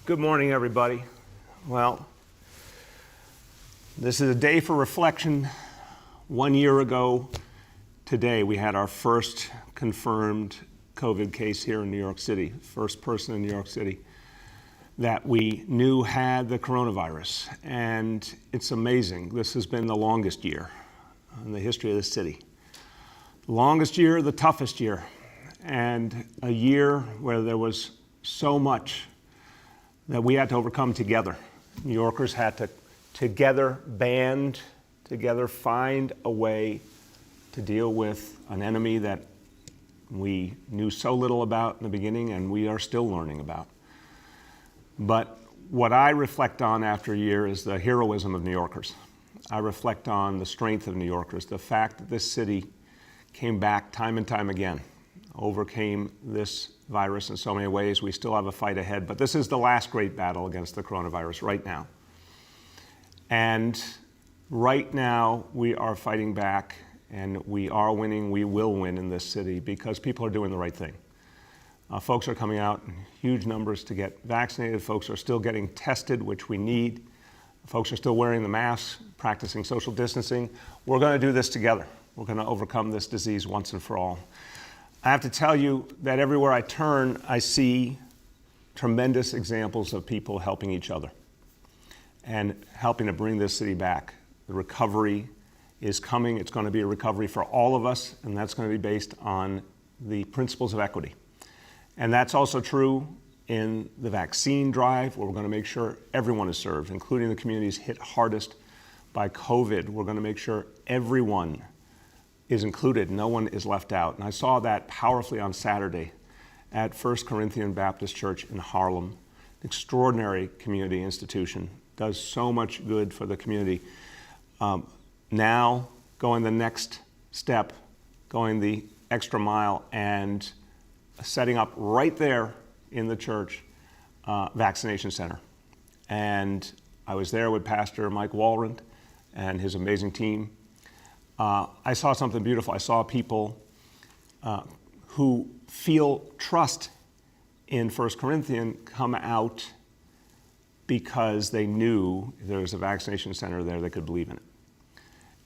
Good morning, everybody. Well, this is a day for reflection. 1 year ago today, we had our first confirmed COVID case here in New York City, first person in New York City that we knew had the coronavirus. And it's amazing. This has been the longest year in the history of the city. The longest year, the toughest year, and a year where there was so much that we had to overcome together. New Yorkers had to together band together, find a way to deal with an enemy that we knew so little about in the beginning and we are still learning about. But what I reflect on after a year is the heroism of New Yorkers. I reflect on the strength of New Yorkers, the fact that this city came back time and time again, overcame this virus in so many ways. We still have a fight ahead, but this is the last great battle against the coronavirus right now. And right now we are fighting back and we are winning, we will win in this city because people are doing the right thing. Folks are coming out in huge numbers to get vaccinated. Folks are still getting tested, which we need. Folks are still wearing the masks, practicing social distancing. We're going to do this together. We're going to overcome this disease once and for all. I have to tell you that everywhere I turn, I see tremendous examples of people helping each other and helping to bring this city back. The recovery is coming. It's going to be a recovery for all of us, and that's going to be based on the principles of equity. And that's also true in the vaccine drive, where we're going to make sure everyone is served, including the communities hit hardest by COVID. We're going to make sure everyone is included, no one is left out. And I saw that powerfully on Saturday at First Corinthian Baptist Church in Harlem. Extraordinary community institution, does so much good for the community. Now going the next step, going the extra mile and setting up right there in the church vaccination center. And I was there with Pastor Mike Walrond and his amazing team. I saw something beautiful. I saw people who feel trust in 1 Corinthians come out because they knew there was a vaccination center there they could believe in it.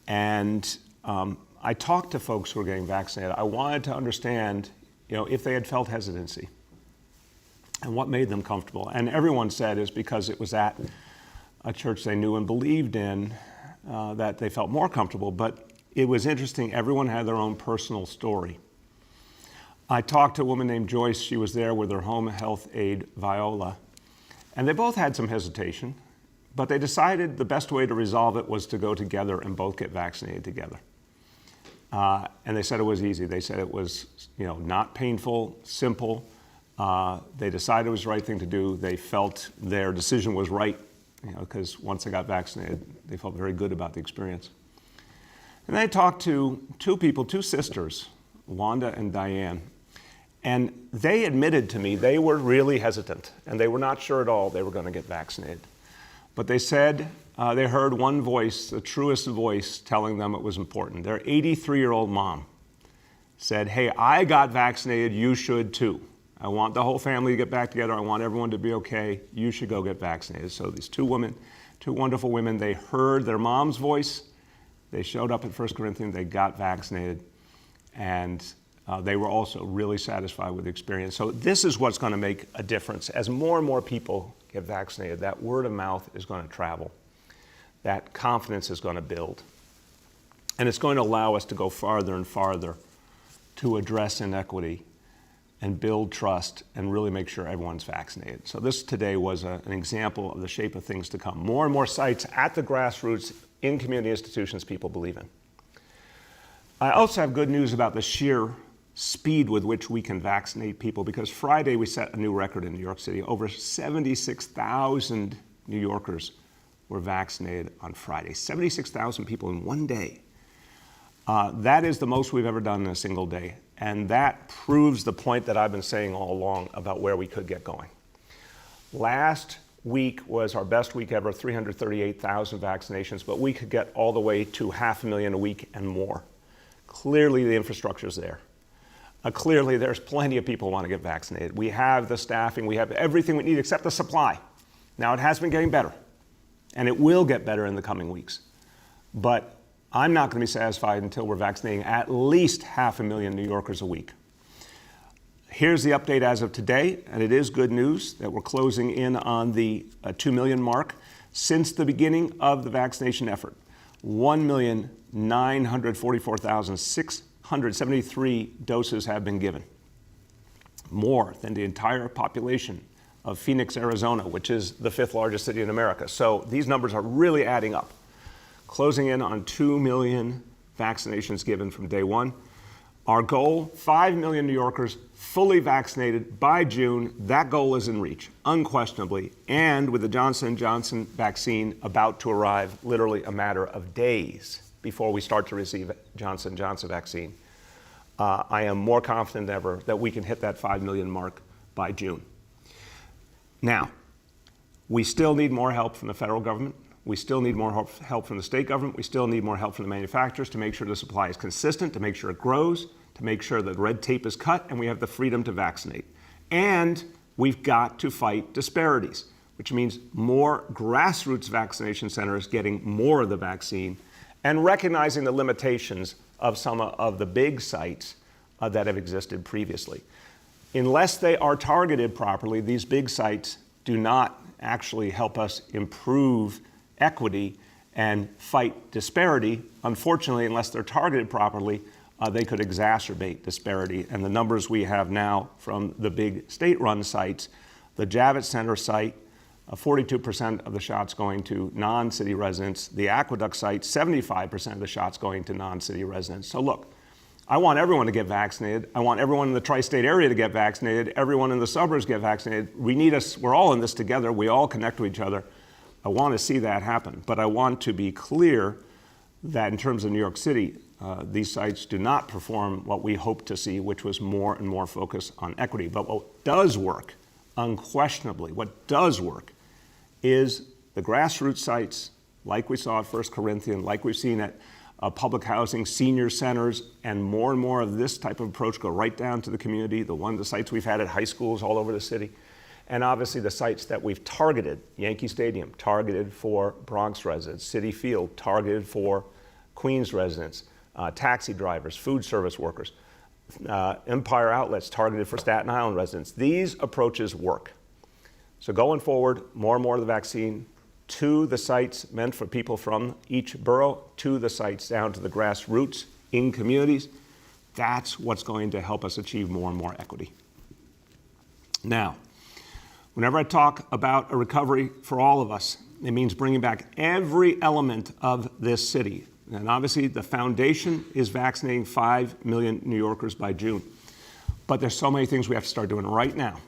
And I talked to folks who were getting vaccinated. I wanted to understand, if they had felt hesitancy and what made them comfortable. And everyone said is because it was at a church they knew and believed in that they felt more comfortable. But it was interesting. Everyone had their own personal story. I talked to a woman named Joyce. She was there with her home health aide, Viola. And they both had some hesitation, but they decided the best way to resolve it was to go together and both get vaccinated together. And they said it was easy. They said it was, not painful, simple. They decided it was the right thing to do. They felt their decision was right, because once they got vaccinated, they felt very good about the experience. And I talked to two sisters, Wanda and Diane, and they admitted to me they were really hesitant and they were not sure at all they were going to get vaccinated. But they said they heard one voice, the truest voice, telling them it was important. Their 83-year-old mom said, "Hey, I got vaccinated, you should too. I want the whole family to get back together. I want everyone to be okay. You should go get vaccinated." So these two wonderful women, they heard their mom's voice. They showed up at 1 Corinthians, they got vaccinated, and they were also really satisfied with the experience. So this is what's going to make a difference. As more and more people get vaccinated, that word of mouth is going to travel. That confidence is going to build. And it's going to allow us to go farther and farther to address inequity and build trust and really make sure everyone's vaccinated. So this today was an example of the shape of things to come. More and more sites at the grassroots in community institutions people believe in. I also have good news about the sheer speed with which we can vaccinate people, because Friday we set a new record in New York City. Over 76,000 New Yorkers were vaccinated on Friday. 76,000 people in one day. That is the most we've ever done in a single day. And that proves the point that I've been saying all along about where we could get going. Last week was our best week ever, 338,000 vaccinations, but we could get all the way to 500,000 a week and more. Clearly the infrastructure's there. Clearly there's plenty of people who want to get vaccinated. We have the staffing, we have everything we need except the supply. Now, it has been getting better, and it will get better in the coming weeks. But I'm not going to be satisfied until we're vaccinating at least 500,000 New Yorkers a week. Here's the update as of today, and it is good news that we're closing in on the 2 million mark. Since the beginning of the vaccination effort, 1,944,673 doses have been given, more than the entire population of Phoenix, Arizona, which is the 5th largest city in America. So these numbers are really adding up. Closing in on 2 million vaccinations given from day one. Our goal, 5 million New Yorkers fully vaccinated by June. That goal is in reach, unquestionably. And with the Johnson & Johnson vaccine about to arrive, literally a matter of days before we start to receive Johnson & Johnson vaccine, I am more confident than ever that we can hit that 5 million mark by June. Now, we still need more help from the federal government. We still need more help from the state government. We still need more help from the manufacturers to make sure the supply is consistent, to make sure it grows, to make sure that red tape is cut, and we have the freedom to vaccinate. And we've got to fight disparities, which means more grassroots vaccination centers getting more of the vaccine and recognizing the limitations of some of the big sites that have existed previously. Unless they are targeted properly, these big sites do not actually help us improve equity and fight disparity. Unfortunately, unless they're targeted properly, they could exacerbate disparity. And the numbers we have now from the big state-run sites, the Javits Center site, 42% of the shots going to non-city residents. The Aqueduct site, 75% of the shots going to non-city residents. So look, I want everyone to get vaccinated. I want everyone in the tri-state area to get vaccinated. Everyone in the suburbs get vaccinated. We're all in this together. We all connect to each other. I want to see that happen. But I want to be clear that in terms of New York City, these sites do not perform what we hope to see, which was more and more focus on equity. But what does work, unquestionably, what does work is the grassroots sites, like we saw at First Corinthian, like we've seen at public housing, senior centers, and more of this type of approach go right down to the community, the sites we've had at high schools all over the city, and obviously the sites that we've targeted, Yankee Stadium, targeted for Bronx residents, Citi Field, targeted for Queens residents, taxi drivers, food service workers, Empire Outlets, targeted for Staten Island residents. These approaches work. So going forward, more and more of the vaccine to the sites meant for people from each borough, to the sites down to the grassroots in communities. That's what's going to help us achieve more and more equity. Now, whenever I talk about a recovery for all of us, it means bringing back every element of this city. And obviously, the foundation is vaccinating 5 million New Yorkers by June. But there's so many things we have to start doing right now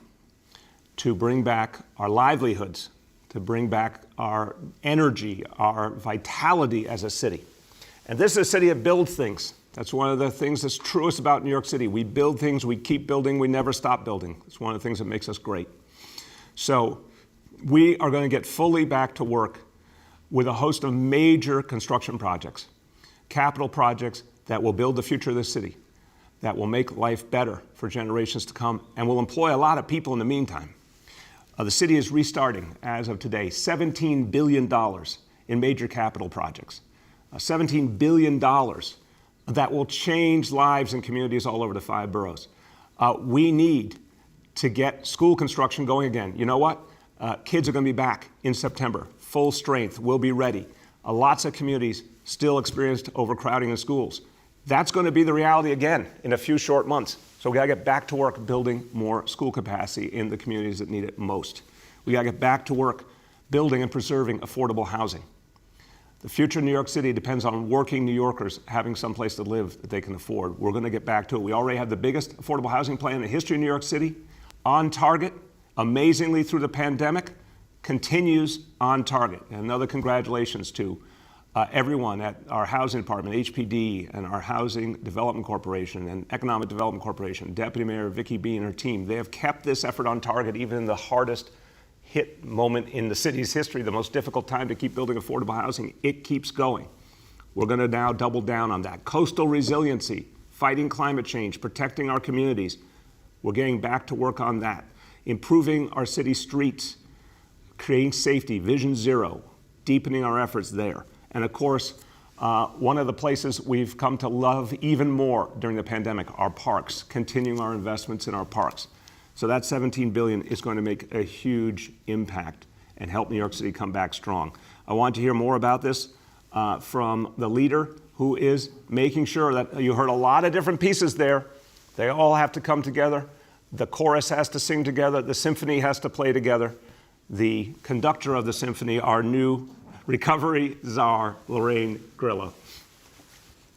to bring back our livelihoods, to bring back our energy, our vitality as a city. And this is a city that builds things. That's one of the things that's truest about New York City. We build things, we keep building, we never stop building. It's one of the things that makes us great. So we are going to get fully back to work with a host of major construction projects, capital projects that will build the future of this city, that will make life better for generations to come, and will employ a lot of people in the meantime. The city is restarting, as of today, $17 billion in major capital projects. $17 billion that will change lives in communities all over the 5 boroughs. We need to get school construction going again. You know what? Kids are going to be back in September, full strength. We'll be ready. Lots of communities still experienced overcrowding in schools. That's going to be the reality again in a few short months. So we got to get back to work building more school capacity in the communities that need it most. We got to get back to work building and preserving affordable housing. The future of New York City depends on working New Yorkers having some place to live that they can afford. We're going to get back to it. We already have the biggest affordable housing plan in the history of New York City, on target, amazingly through the pandemic, continues on target. And another congratulations to everyone at our housing department, HPD, and our Housing Development Corporation and Economic Development Corporation, Deputy Mayor Vicky B. and her team. They have kept this effort on target even in the hardest hit moment in the city's history, the most difficult time to keep building affordable housing. It keeps going. We're going to now double down on that. Coastal resiliency, fighting climate change, protecting our communities. We're getting back to work on that. Improving our city streets, creating safety, Vision Zero, deepening our efforts there. And of course, one of the places we've come to love even more during the pandemic, our parks, continuing our investments in our parks. So that $17 billion is going to make a huge impact and help New York City come back strong. I want to hear more about this from the leader who is making sure that you heard a lot of different pieces there. They all have to come together. The chorus has to sing together. The symphony has to play together. The conductor of the symphony, our new recovery czar, Lorraine Grillo.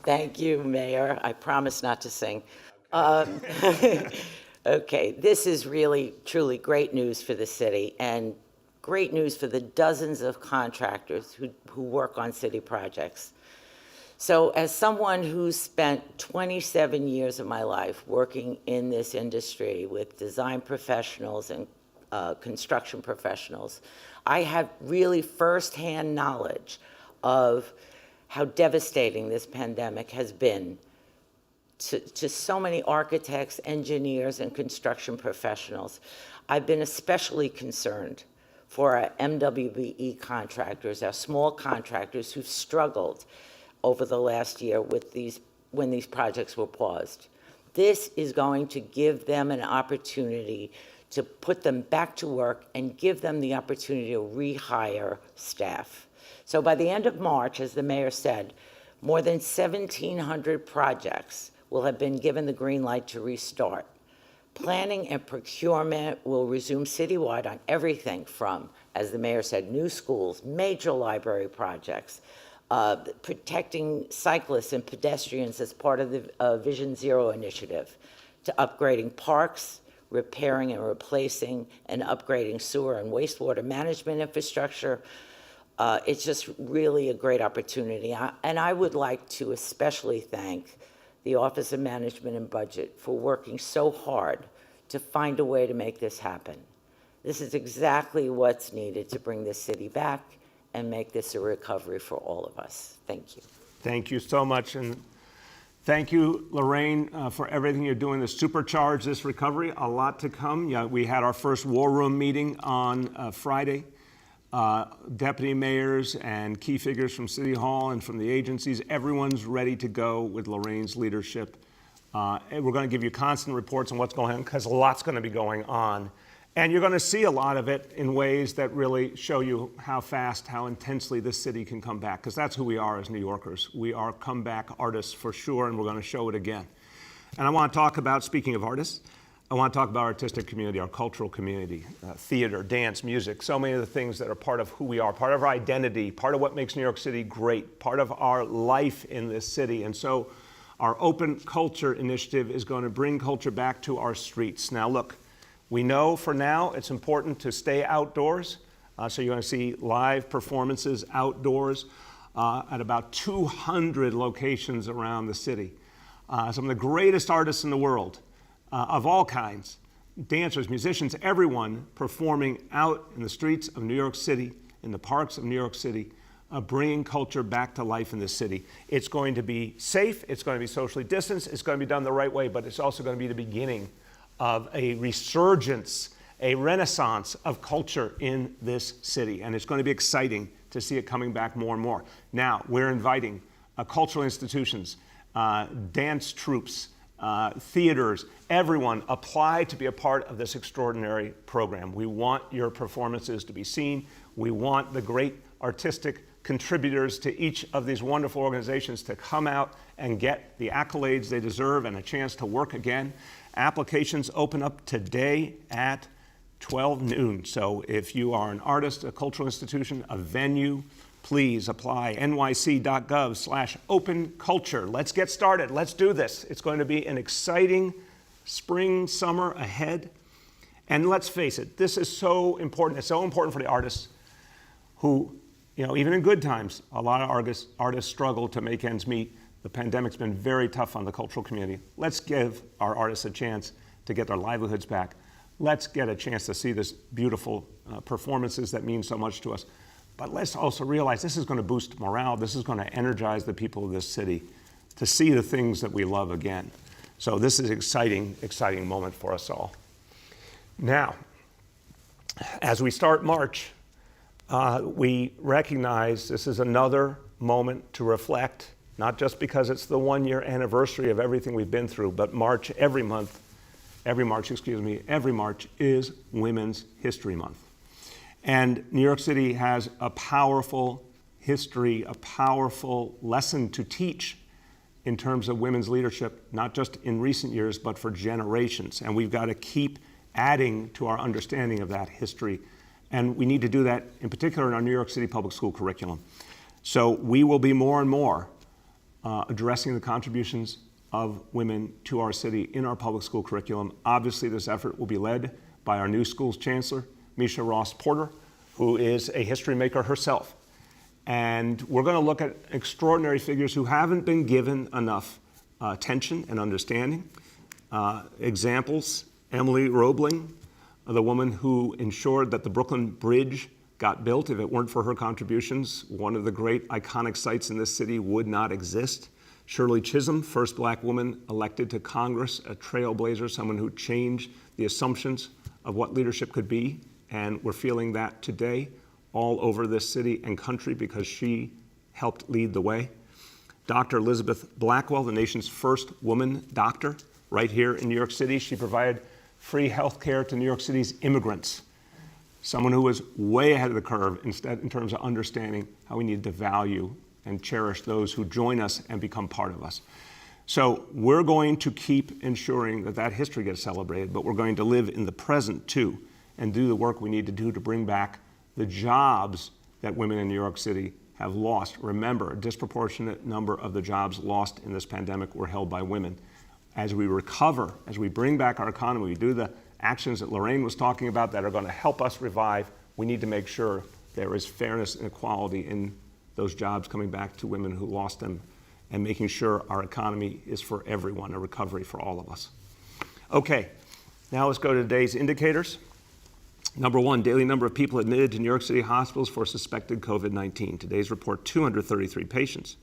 Thank you, Mayor. I promise not to sing. Okay, this is really, truly great news for the city and great news for the dozens of contractors who work on city projects. So as someone who's spent 27 years of my life working in this industry with design professionals and construction professionals, I have really firsthand knowledge of how devastating this pandemic has been to so many architects, engineers, and construction professionals. I've been especially concerned for our MWBE contractors, our small contractors who've struggled over the last year with when these projects were paused. This is going to give them an opportunity to put them back to work and give them the opportunity to rehire staff. So by the end of March, as the mayor said, more than 1,700 projects will have been given the green light to restart. Planning and procurement will resume citywide on everything from, as the mayor said, new schools, major library projects, protecting cyclists and pedestrians as part of the Vision Zero initiative, to upgrading parks, repairing and replacing and upgrading sewer and wastewater management infrastructure. It's just really a great opportunity. And I would like to especially thank the Office of Management and Budget for working so hard to find a way to make this happen. This is exactly what's needed to bring this city back and make this a recovery for all of us. Thank you. Thank you so much. And thank you, Lorraine, for everything you're doing to supercharge this recovery. A lot to come. Yeah, we had our first war room meeting on Friday. Deputy mayors and key figures from City Hall and from the agencies, everyone's ready to go with Lorraine's leadership. And we're going to give you constant reports on what's going on because a lot's going to be going on. And you're going to see a lot of it in ways that really show you how fast, how intensely this city can come back, because that's who we are as New Yorkers. We are comeback artists for sure, and we're going to show it again. And I want to talk about, speaking of artists, I want to talk about our artistic community, our cultural community, theater, dance, music, so many of the things that are part of who we are, part of our identity, part of what makes New York City great, part of our life in this city. And so our Open Culture initiative is going to bring culture back to our streets. Now look, we know for now it's important to stay outdoors. So you're going to see live performances outdoors at about 200 locations around the city. Some of the greatest artists in the world, of all kinds, dancers, musicians, everyone performing out in the streets of New York City, in the parks of New York City, bringing culture back to life in this city. It's going to be safe, it's going to be socially distanced, it's going to be done the right way, but it's also going to be the beginning of a resurgence, a renaissance of culture in this city. And it's going to be exciting to see it coming back more and more. Now, we're inviting cultural institutions, dance troupes, theaters, everyone apply to be a part of this extraordinary program. We want your performances to be seen. We want the great artistic contributors to each of these wonderful organizations to come out and get the accolades they deserve and a chance to work again. Applications open up today at 12 noon. So if you are an artist, a cultural institution, a venue, please apply, nyc.gov/openculture. Let's get started. Let's do this. It's going to be an exciting spring, summer ahead. And let's face it, this is so important. It's so important for the artists who, even in good times, a lot of artists struggle to make ends meet. The pandemic's been very tough on the cultural community. Let's give our artists a chance to get their livelihoods back. Let's get a chance to see this beautiful performances that mean so much to us. But let's also realize this is going to boost morale. This is going to energize the people of this city to see the things that we love again. So this is an exciting, exciting moment for us all. Now, as we start March, We recognize this is another moment to reflect, not just because it's the 1-year anniversary of everything we've been through, but every March is Women's History Month. And New York City has a powerful history, a powerful lesson to teach in terms of women's leadership, not just in recent years, but for generations. And we've got to keep adding to our understanding of that history. And we need to do that in particular in our New York City public school curriculum. So we will be more and more addressing the contributions of women to our city in our public school curriculum. Obviously, this effort will be led by our new schools chancellor, Misha Ross Porter, who is a history maker herself. And we're going to look at extraordinary figures who haven't been given enough attention and understanding. Examples, Emily Roebling, the woman who ensured that the Brooklyn Bridge got built. If it weren't for her contributions, one of the great iconic sites in this city would not exist. Shirley Chisholm, first Black woman elected to Congress, a trailblazer, someone who changed the assumptions of what leadership could be. And we're feeling that today all over this city and country because she helped lead the way. Dr. Elizabeth Blackwell, the nation's first woman doctor, right here in New York City. She provided free health care to New York City's immigrants. Someone who was way ahead of the curve in terms of understanding how we need to value and cherish those who join us and become part of us. So we're going to keep ensuring that that history gets celebrated, but we're going to live in the present too and do the work we need to do to bring back the jobs that women in New York City have lost. Remember, a disproportionate number of the jobs lost in this pandemic were held by women. As we recover, as we bring back our economy, we do the actions that Lorraine was talking about that are going to help us revive, we need to make sure there is fairness and equality in those jobs coming back to women who lost them and making sure our economy is for everyone, a recovery for all of us. Okay, now let's go to today's indicators. Number one, daily number of people admitted to New York City hospitals for suspected COVID-19. Today's report, 233 patients.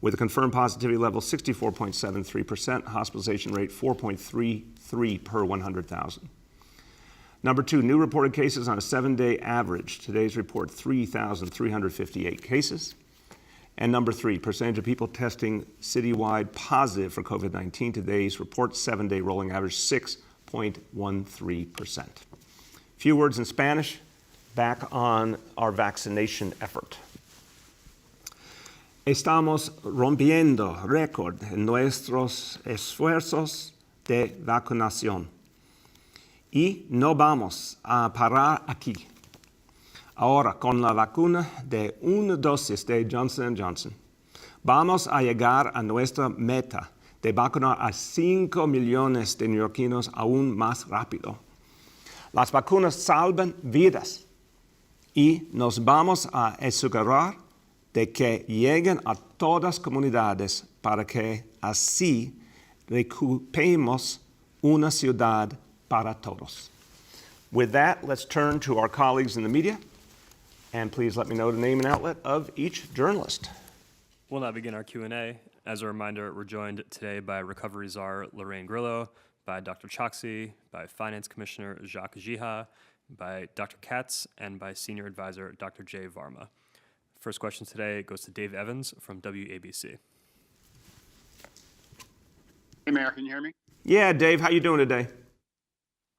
With a confirmed positivity level 64.73%, hospitalization rate 4.33 per 100,000. Number two, new reported cases on a 7-day average. Today's report, 3,358 cases. And number three, percentage of people testing citywide positive for COVID-19. Today's report, 7-day rolling average, 6.13%. Few words in Spanish, back on our vaccination effort. Estamos rompiendo récord en nuestros esfuerzos de vacunación. Y no vamos a parar aquí. Ahora, con la vacuna de una dosis de Johnson & Johnson, vamos a llegar a nuestra meta de vacunar a 5 millones de neoyorquinos aún más rápido. Las vacunas salvan vidas y nos vamos a asegurar de que lleguen a todas comunidades para que así recuperemos una ciudad para todos. With that, let's turn to our colleagues in the media, and please let me know the name and outlet of each journalist. We'll now begin our Q&A. As a reminder, we're joined today by Recovery Czar Lorraine Grillo, by Dr. Choksi, by Finance Commissioner Jacques Jiha, by Dr. Katz, and by Senior Advisor Dr. Jay Varma. First question today goes to Dave Evans from WABC. Hey, Mayor, can you hear me? Yeah, Dave, how you doing today?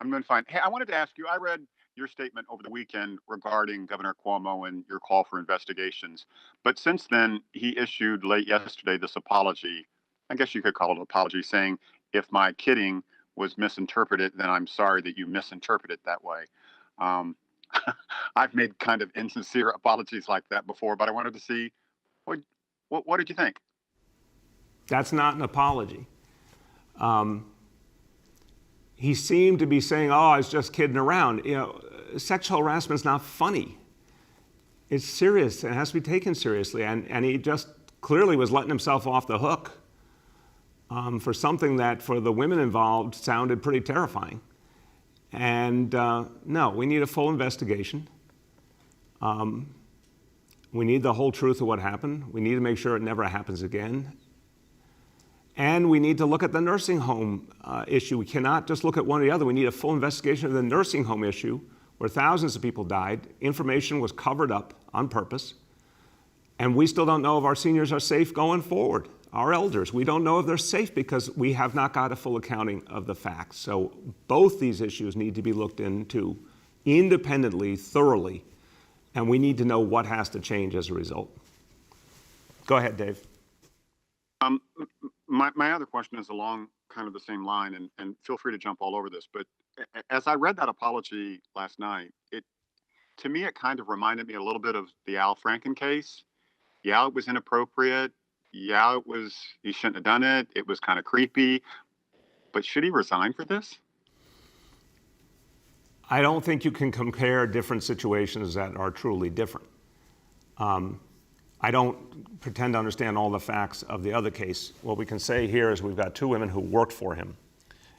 I'm doing fine. Hey, I wanted to ask you, I read your statement over the weekend regarding Governor Cuomo and your call for investigations. But since then, he issued late yesterday this apology. I guess you could call it an apology, saying, if my kidding was misinterpreted, then I'm sorry that you misinterpreted it that way. I've made kind of insincere apologies like that before, but I wanted to see, what did you think? That's not an apology. He seemed to be saying, oh, I was just kidding around. You know, sexual harassment is not funny. It's serious. It has to be taken seriously. And he just clearly was letting himself off the hook for something that, for the women involved, sounded pretty terrifying. And no, we need a full investigation. We need the whole truth of what happened. We need to make sure it never happens again. And we need to look at the nursing home issue. We cannot just look at one or the other. We need a full investigation of the nursing home issue, where thousands of people died. Information was covered up on purpose. And we still don't know if our seniors are safe going forward. Our elders, we don't know if they're safe because we have not got a full accounting of the facts. So both these issues need to be looked into independently, thoroughly, and we need to know what has to change as a result. Go ahead, Dave. My other question is along kind of the same line, and feel free to jump all over this, but as I read that apology last night, to me, it kind of reminded me a little bit of the Al Franken case. Yeah, it was inappropriate. Yeah, he shouldn't have done it. It was kind of creepy. But should he resign for this? I don't think you can compare different situations that are truly different. I don't pretend to understand all the facts of the other case. What we can say here is we've got two women who worked for him.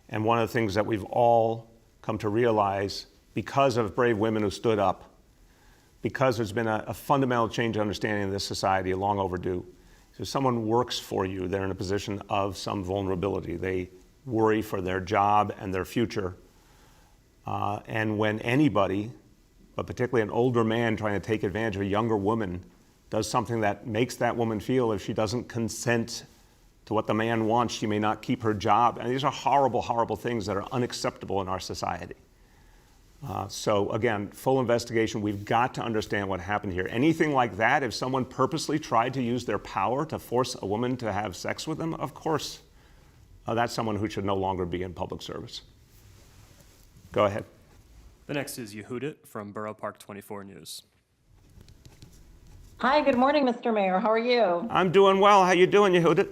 And one of the things that we've all come to realize because of brave women who stood up, because there's been a fundamental change in understanding of this society, long overdue. So if someone works for you, they're in a position of some vulnerability. They worry for their job and their future. And when anybody, but particularly an older man trying to take advantage of a younger woman, does something that makes that woman feel if she doesn't consent to what the man wants, she may not keep her job. And these are horrible, horrible things that are unacceptable in our society. So again, full investigation. We've got to understand what happened here. Anything like that, if someone purposely tried to use their power to force a woman to have sex with them, of course, that's someone who should no longer be in public service. Go ahead. The next is Yehudit from Borough Park 24 News. Hi, good morning, Mr. Mayor. How are you? I'm doing well. How you doing, Yehudit?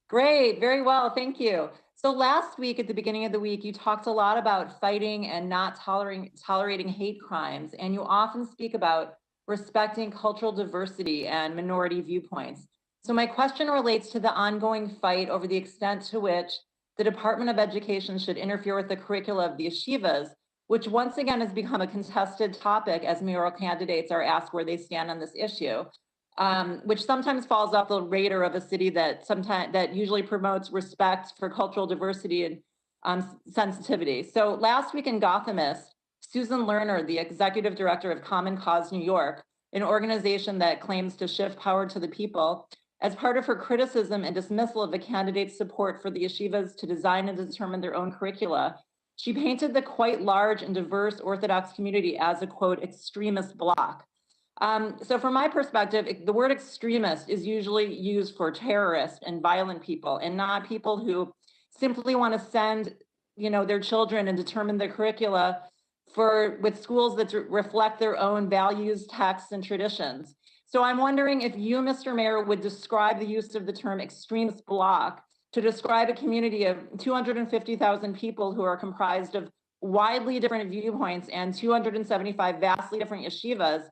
Great, very well, thank you. So last week, at the beginning of the week, you talked a lot about fighting and not tolerating hate crimes, and you often speak about respecting cultural diversity and minority viewpoints. So my question relates to the ongoing fight over the extent to which the Department of Education should interfere with the curricula of the yeshivas, which once again has become a contested topic as mayoral candidates are asked where they stand on this issue. Which sometimes falls off the radar of a city that usually promotes respect for cultural diversity and sensitivity. So last week in Gothamist, Susan Lerner, the executive director of Common Cause New York, an organization that claims to shift power to the people, as part of her criticism and dismissal of the candidate's support for the yeshivas to design and determine their own curricula, she painted the quite large and diverse Orthodox community as a, quote, extremist bloc. So from my perspective, the word extremist is usually used for terrorists and violent people, and not people who simply want to send, their children and determine their curricula with schools that reflect their own values, texts, and traditions. So I'm wondering if you, Mr. Mayor, would describe the use of the term extremist bloc to describe a community of 250,000 people who are comprised of widely different viewpoints and 275 vastly different yeshivas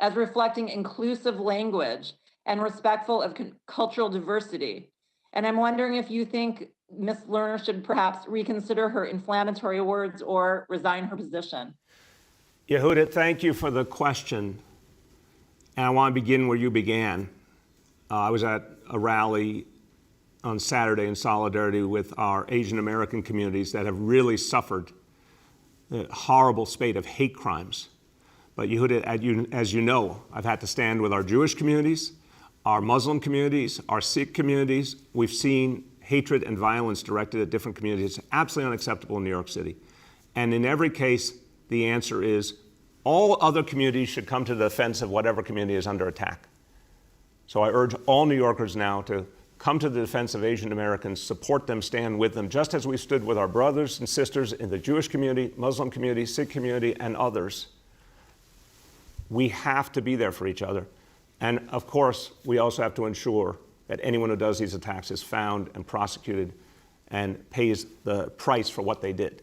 as reflecting inclusive language and respectful of cultural diversity. And I'm wondering if you think Ms. Lerner should perhaps reconsider her inflammatory words or resign her position. Yehudit, thank you for the question. And I want to begin where you began. I was at a rally on Saturday in solidarity with our Asian American communities that have really suffered the horrible spate of hate crimes. But Yehudit, as you know, I've had to stand with our Jewish communities, our Muslim communities, our Sikh communities. We've seen hatred and violence directed at different communities. It's absolutely unacceptable in New York City. And in every case, the answer is all other communities should come to the defense of whatever community is under attack. So I urge all New Yorkers now to come to the defense of Asian Americans, support them, stand with them, just as we stood with our brothers and sisters in the Jewish community, Muslim community, Sikh community, and others. We have to be there for each other. And of course, we also have to ensure that anyone who does these attacks is found and prosecuted and pays the price for what they did.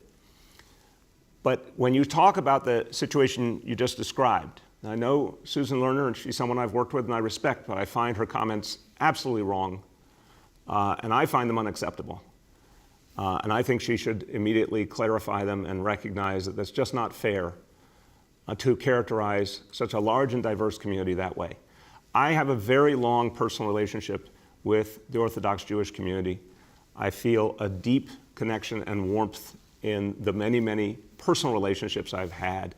But when you talk about the situation you just described, I know Susan Lerner, and she's someone I've worked with and I respect, but I find her comments absolutely wrong, and I find them unacceptable. And I think she should immediately clarify them and recognize that that's just not fair to characterize such a large and diverse community that way. I have a very long personal relationship with the Orthodox Jewish community. I feel a deep connection and warmth in the many, many personal relationships I've had.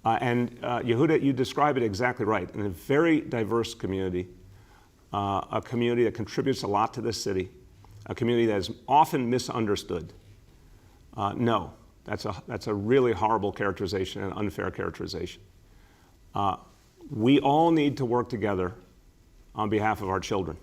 Yehuda, you describe it exactly right. In a very diverse community, a community that contributes a lot to this city, a community that is often misunderstood. No, that's a really horrible characterization and unfair characterization. We all need to work together on behalf of our children.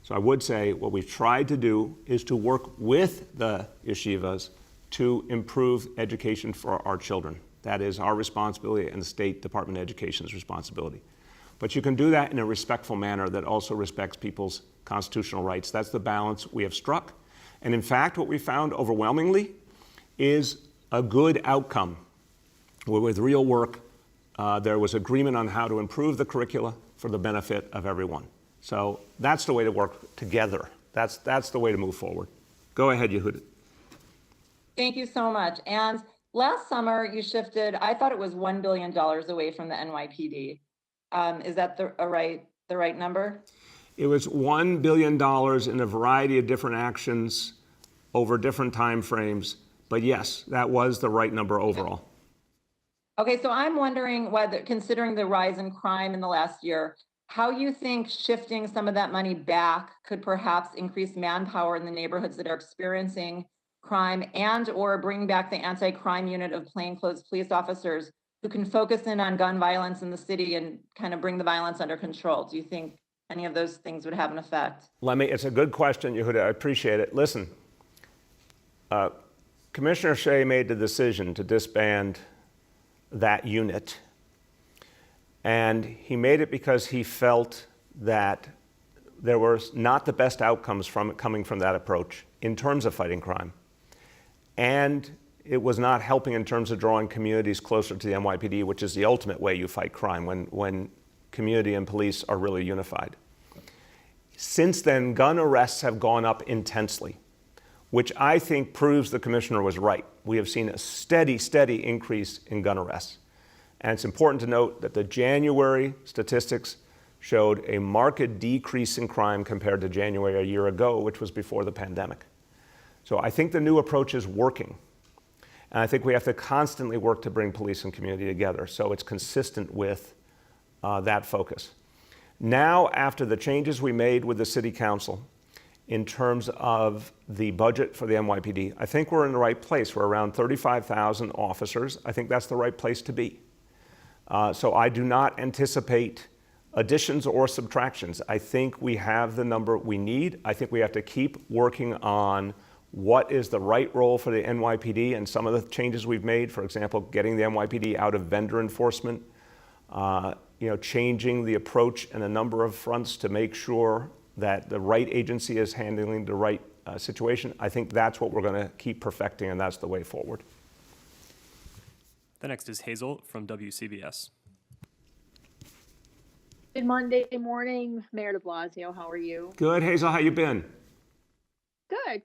So I would say what we've tried to do is to work with the yeshivas to improve education for our children. That is our responsibility and the State Department of Education's responsibility. But you can do that in a respectful manner that also respects people's constitutional rights. That's the balance we have struck. And in fact, what we found overwhelmingly is a good outcome. With real work, there was agreement on how to improve the curricula for the benefit of everyone. So that's the way to work together. That's the way to move forward. Go ahead, Yehuda. Thank you so much. And last summer, you shifted, I thought it was $1 billion away from the NYPD. Is that the right number? It was $1 billion in a variety of different actions over different time frames. But yes, that was the right number overall. Okay, so I'm wondering whether, considering the rise in crime in the last year, how you think shifting some of that money back could perhaps increase manpower in the neighborhoods that are experiencing crime and or bring back the anti-crime unit of plainclothes police officers who can focus in on gun violence in the city and kind of bring the violence under control. Do you think any of those things would have an effect? It's a good question, Yehuda. I appreciate it. Listen, Commissioner Shea made the decision to disband that unit. And he made it because he felt that there were not the best outcomes from it coming from that approach in terms of fighting crime. And it was not helping in terms of drawing communities closer to the NYPD, which is the ultimate way you fight crime, when community and police are really unified. Since then, gun arrests have gone up intensely, which I think proves the commissioner was right. We have seen a steady increase in gun arrests. And it's important to note that the January statistics showed a marked decrease in crime compared to January a year ago, which was before the pandemic. So I think the new approach is working. And I think we have to constantly work to bring police and community together so it's consistent with that focus. Now, after the changes we made with the City Council in terms of the budget for the NYPD, I think we're in the right place. We're around 35,000 officers. I think that's the right place to be. So I do not anticipate additions or subtractions. I think we have the number we need. I think we have to keep working on what is the right role for the NYPD and some of the changes we've made, for example, getting the NYPD out of vendor enforcement, changing the approach in a number of fronts to make sure that the right agency is handling the right situation. I think that's what we're going to keep perfecting, and that's the way forward. The next is Hazel from WCBS. Good Monday morning, Mayor de Blasio. How are you? Good, Hazel. How you been?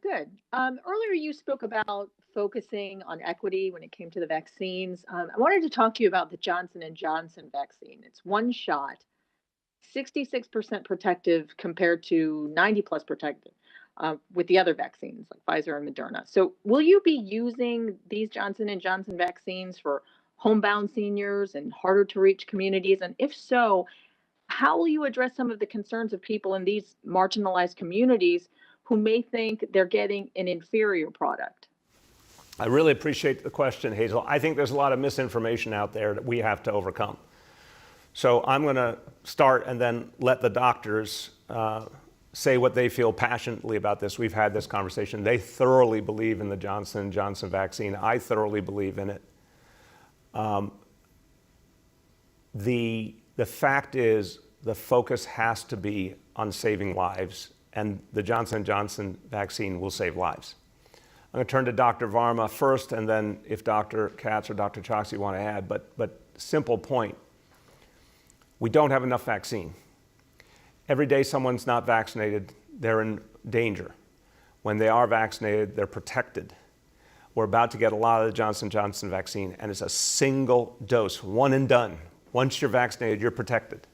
Good. Earlier, you spoke about focusing on equity when it came to the vaccines. I wanted to talk to you about the Johnson & Johnson vaccine. It's one shot, 66% protective compared to 90+ protective with the other vaccines like Pfizer and Moderna. So will you be using these Johnson & Johnson vaccines for homebound seniors and harder to reach communities? And if so, how will you address some of the concerns of people in these marginalized communities who may think they're getting an inferior product? I really appreciate the question, Hazel. I think there's a lot of misinformation out there that we have to overcome. So I'm going to start and then let the doctors say what they feel passionately about this. We've had this conversation. They thoroughly believe in the Johnson & Johnson vaccine. I thoroughly believe in it. The fact is the focus has to be on saving lives, and the Johnson & Johnson vaccine will save lives. I'm going to turn to Dr. Varma first, and then if Dr. Katz or Dr. Choksi want to add, but simple point. We don't have enough vaccine. Every day someone's not vaccinated, they're in danger. When they are vaccinated, they're protected. We're about to get a lot of the Johnson & Johnson vaccine, and it's a single dose, one and done. Once you're vaccinated, you're protected.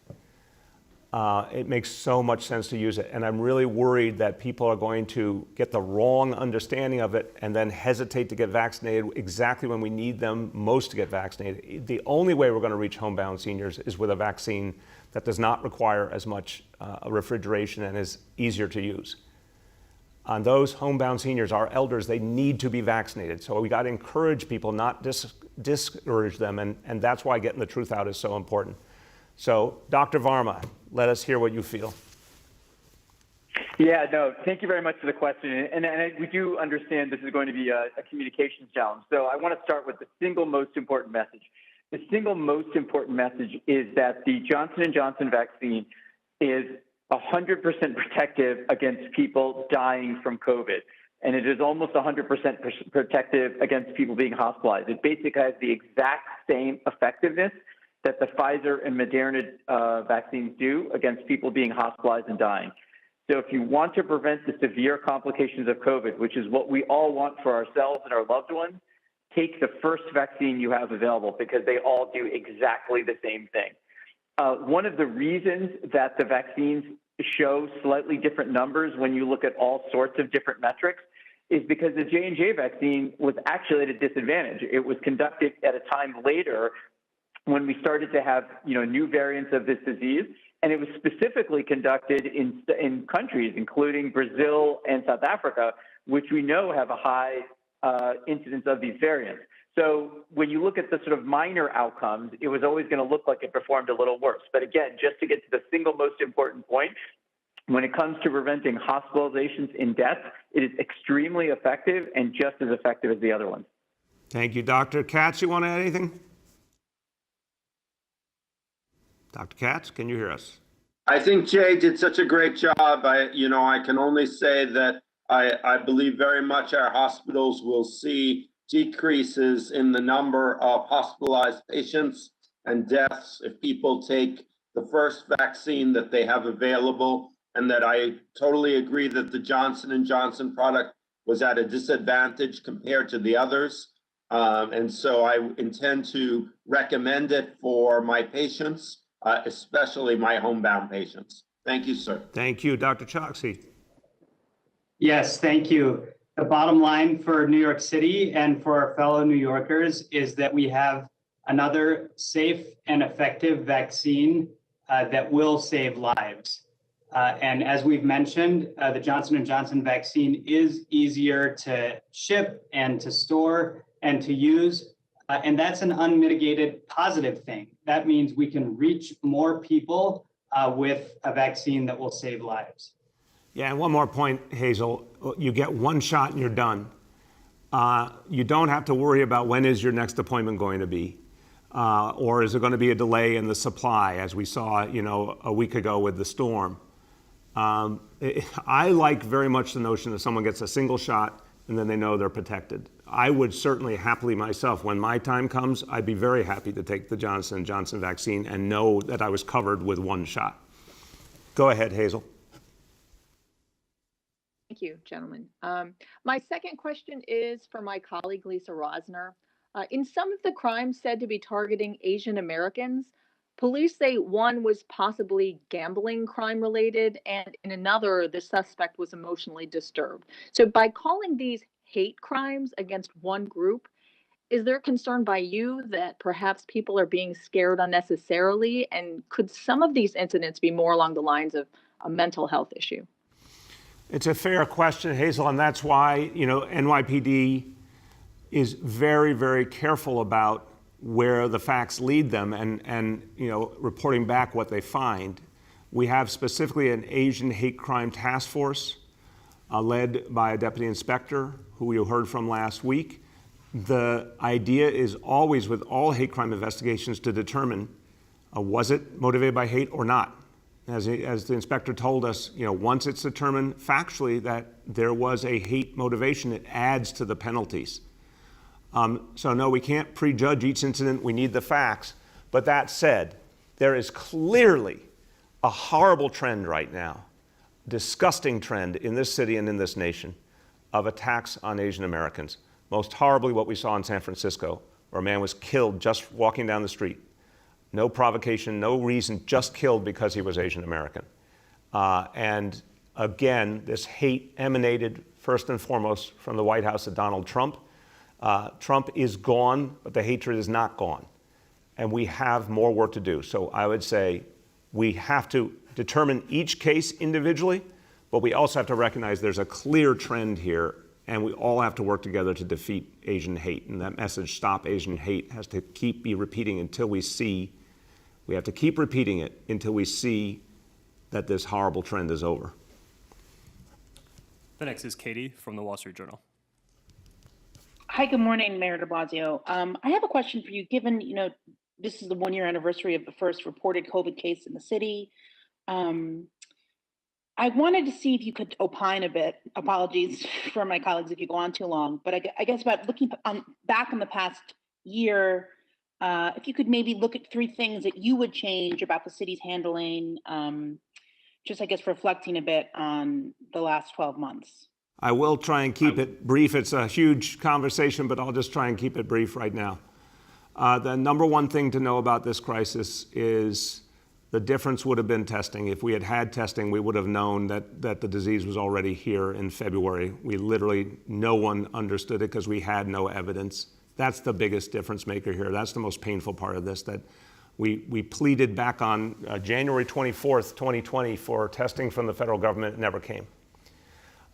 It makes so much sense to use it. And I'm really worried that people are going to get the wrong understanding of it and then hesitate to get vaccinated exactly when we need them most to get vaccinated. The only way we're going to reach homebound seniors is with a vaccine that does not require as much refrigeration and is easier to use. On those homebound seniors, our elders, they need to be vaccinated. So we got to encourage people, not discourage them. And that's why getting the truth out is so important. So, Dr. Varma, let us hear what you feel. Yeah, no, thank you very much for the question. And we do understand this is going to be a communications challenge. So I want to start with the single most important message. The single most important message is that the Johnson & Johnson vaccine is 100% protective against people dying from COVID. And it is almost 100% protective against people being hospitalized. It basically has the exact same effectiveness that the Pfizer and Moderna vaccines do against people being hospitalized and dying. So if you want to prevent the severe complications of COVID, which is what we all want for ourselves and our loved ones, take the first vaccine you have available because they all do exactly the same thing. One of the reasons that the vaccines show slightly different numbers when you look at all sorts of different metrics is because the J&J vaccine was actually at a disadvantage. It was conducted at a time later when we started to have, new variants of this disease, and it was specifically conducted in countries, including Brazil and South Africa, which we know have a high incidence of these variants. So when you look at the sort of minor outcomes, it was always going to look like it performed a little worse. But again, just to get to the single most important point, when it comes to preventing hospitalizations and deaths, it is extremely effective and just as effective as the other ones. Thank you. Dr. Katz, you want to add anything? Dr. Katz, can you hear us? I think Jay did such a great job. I can only say that I believe very much our hospitals will see decreases in the number of hospitalized patients and deaths if people take the first vaccine that they have available, and that I totally agree that the Johnson & Johnson product was at a disadvantage compared to the others. And so I intend to recommend it for my patients, especially my homebound patients. Thank you, sir. Thank you. Dr. Choksi. Yes, thank you. The bottom line for New York City and for our fellow New Yorkers is that we have another safe and effective vaccine that will save lives. And as we've mentioned, the Johnson & Johnson vaccine is easier to ship and to store and to use. And that's an unmitigated positive thing. That means we can reach more people with a vaccine that will save lives. Yeah, and one more point, Hazel. You get one shot and you're done. You don't have to worry about when is your next appointment going to be, or is there going to be a delay in the supply, as we saw, a week ago with the storm. I like very much the notion that someone gets a single shot and then they know they're protected. I would certainly happily myself, when my time comes, I'd be very happy to take the Johnson & Johnson vaccine and know that I was covered with one shot. Go ahead, Hazel. Thank you, gentlemen. My second question is for my colleague, Lisa Rosner. In some of the crimes said to be targeting Asian Americans, police say one was possibly gambling crime related, and in another, the suspect was emotionally disturbed. So by calling these hate crimes against one group, is there concern by you that perhaps people are being scared unnecessarily? And could some of these incidents be more along the lines of a mental health issue? It's a fair question, Hazel, and that's why, NYPD is very, very careful about where the facts lead them and reporting back what they find. We have specifically an Asian hate crime task force led by a deputy inspector who you heard from last week. The idea is always with all hate crime investigations to determine was it motivated by hate or not. As the inspector told us, once it's determined factually that there was a hate motivation, it adds to the penalties. So no, we can't prejudge each incident. We need the facts. But that said, there is clearly a horrible trend right now, disgusting trend in this city and in this nation of attacks on Asian Americans. Most horribly what we saw in San Francisco, where a man was killed just walking down the street. No provocation, no reason, just killed because he was Asian American. And again, this hate emanated first and foremost from the White House of Donald Trump. Trump is gone, but the hatred is not gone. And we have more work to do. So I would say we have to determine each case individually, but we also have to recognize there's a clear trend here, and we all have to work together to defeat Asian hate. And that message, stop Asian hate, has to be repeating until we see, we have to keep repeating it until we see that this horrible trend is over. The next is Katie from the Wall Street Journal. Hi, good morning, Mayor de Blasio. I have a question for you. Given, this is the 1-year anniversary of the first reported COVID case in the city. I wanted to see if you could opine a bit. Apologies for my colleagues if you go on too long, but I guess about looking back in the past year, if you could maybe look at 3 things that you would change about the city's handling, just I guess reflecting a bit on the last 12 months. I will try and keep it brief. It's a huge conversation, but I'll just try and keep it brief right now. The number one thing to know about this crisis is the difference would have been testing. If we had had testing, we would have known that the disease was already here in February. No one understood it because we had no evidence. That's the biggest difference maker here. That's the most painful part of this, that we pleaded back on January 24th, 2020 for testing from the federal government. It never came.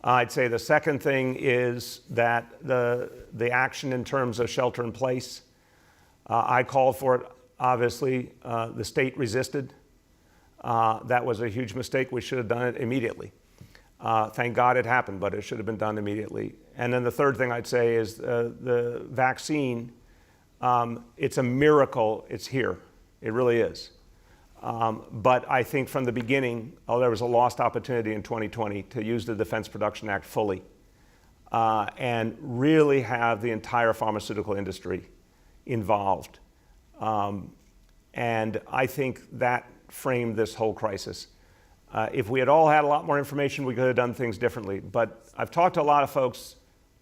I'd say the second thing is that the action in terms of shelter in place, I called for it. Obviously, the state resisted. That was a huge mistake. We should have done it immediately. Thank God it happened, but it should have been done immediately. And then the third thing I'd say is the vaccine. It's a miracle it's here. It really is. But I think from the beginning, there was a lost opportunity in 2020 to use the Defense Production Act fully and really have the entire pharmaceutical industry involved. And I think that framed this whole crisis. If we had all had a lot more information, we could have done things differently. But I've talked to a lot of folks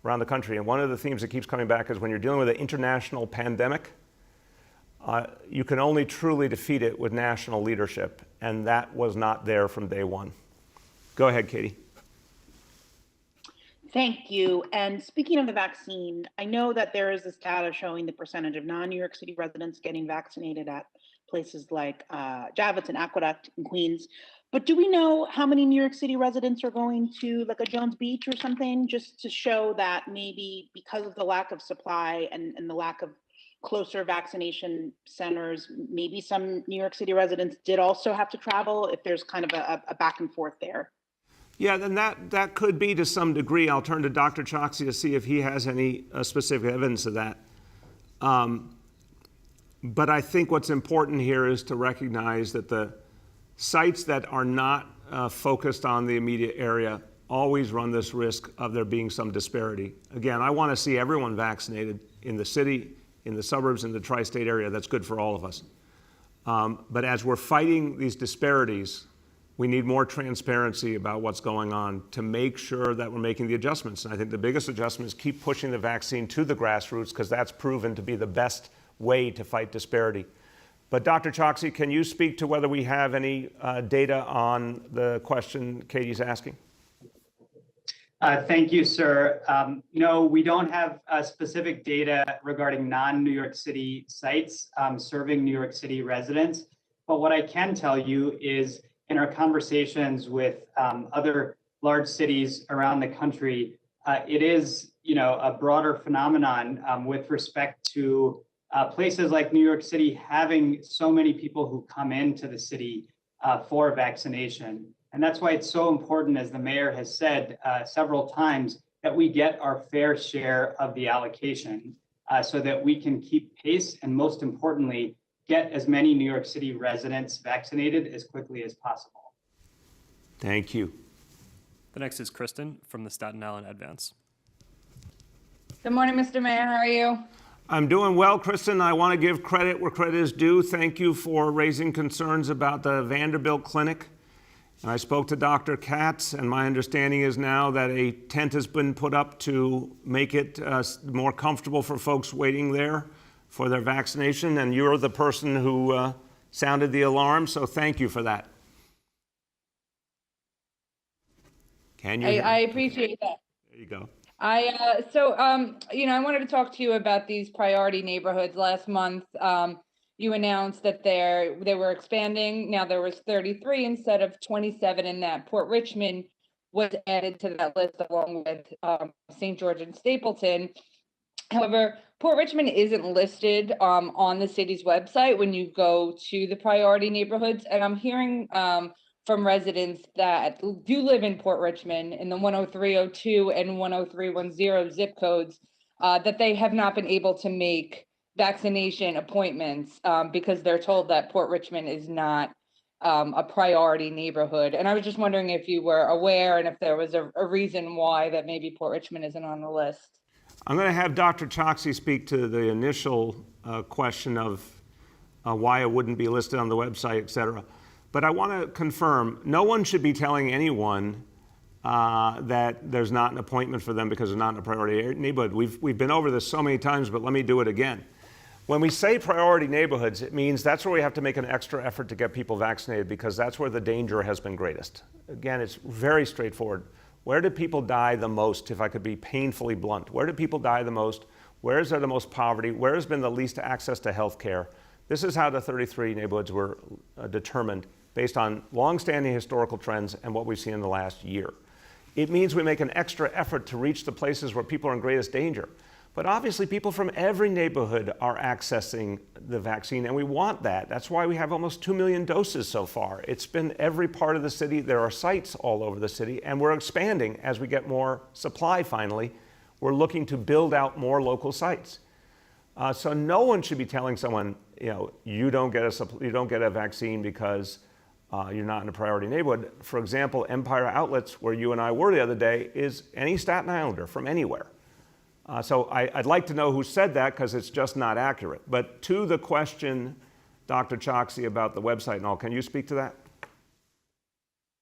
around the country, and one of the themes that keeps coming back is when you're dealing with an international pandemic, you can only truly defeat it with national leadership, and that was not there from day one. Go ahead, Katie. Thank you. And speaking of the vaccine, I know that there is this data showing the percentage of non-New York City residents getting vaccinated at places like Javits and Aqueduct in Queens. But do we know how many New York City residents are going to like a Jones Beach or something, just to show that maybe because of the lack of supply and the lack of closer vaccination centers, maybe some New York City residents did also have to travel, if there's kind of a back and forth there? Yeah, then that could be to some degree. I'll turn to Dr. Choksi to see if he has any specific evidence of that. But I think what's important here is to recognize that the sites that are not focused on the immediate area always run this risk of there being some disparity. Again, I want to see everyone vaccinated in the city, in the suburbs, in the tri-state area. That's good for all of us. But as we're fighting these disparities, we need more transparency about what's going on to make sure that we're making the adjustments. And I think the biggest adjustment is keep pushing the vaccine to the grassroots, because that's proven to be the best way to fight disparity. But Dr. Choksi, can you speak to whether we have any data on the question Katie's asking? Thank you, sir. No, we don't have specific data regarding non-New York City sites serving New York City residents. But what I can tell you is in our conversations with other large cities around the country, it is, a broader phenomenon with respect to places like New York City having so many people who come into the city for vaccination. And that's why it's so important, as the mayor has said several times, that we get our fair share of the allocation so that we can keep pace and, most importantly, get as many New York City residents vaccinated as quickly as possible. Thank you. The next is Kristen from the Staten Island Advance. Good morning, Mr. Mayor. How are you? I'm doing well, Kristen. I want to give credit where credit is due. Thank you for raising concerns about the Vanderbilt Clinic. And I spoke to Dr. Katz, and my understanding is now that a tent has been put up to make it more comfortable for folks waiting there for their vaccination. And you're the person who sounded the alarm, so thank you for that. Can you hear me? I appreciate that. There you go. I wanted to talk to you about these priority neighborhoods. Last month, you announced that they were expanding. Now there was 33 instead of 27, and that Port Richmond was added to that list along with St. George and Stapleton. However, Port Richmond isn't listed on the city's website when you go to the priority neighborhoods. And I'm hearing from residents that do live in Port Richmond in the 10302 and 10310 zip codes that they have not been able to make vaccination appointments because they're told that Port Richmond is not a priority neighborhood. And I was just wondering if you were aware and if there was a reason why that maybe Port Richmond isn't on the list. I'm going to have Dr. Choksi speak to the initial question of why it wouldn't be listed on the website, et cetera. But I want to confirm, no one should be telling anyone that there's not an appointment for them because they're not in a priority neighborhood. We've been over this so many times, but let me do it again. When we say priority neighborhoods, it means that's where we have to make an extra effort to get people vaccinated because that's where the danger has been greatest. Again, it's very straightforward. Where did people die the most, if I could be painfully blunt? Where did people die the most? Where is there the most poverty? Where has been the least access to health care? This is how the 33 neighborhoods were determined based on longstanding historical trends and what we've seen in the last year. It means we make an extra effort to reach the places where people are in greatest danger. But obviously people from every neighborhood are accessing the vaccine, and we want that. That's why we have almost 2 million doses so far. It's been every part of the city. There are sites all over the city, and we're expanding as we get more supply finally. We're looking to build out more local sites. So no one should be telling someone, you don't get a vaccine because you're not in a priority neighborhood. For example, Empire Outlets, where you and I were the other day, is any Staten Islander from anywhere. So I'd like to know who said that because it's just not accurate. But to the question, Dr. Choksi, about the website and all, can you speak to that?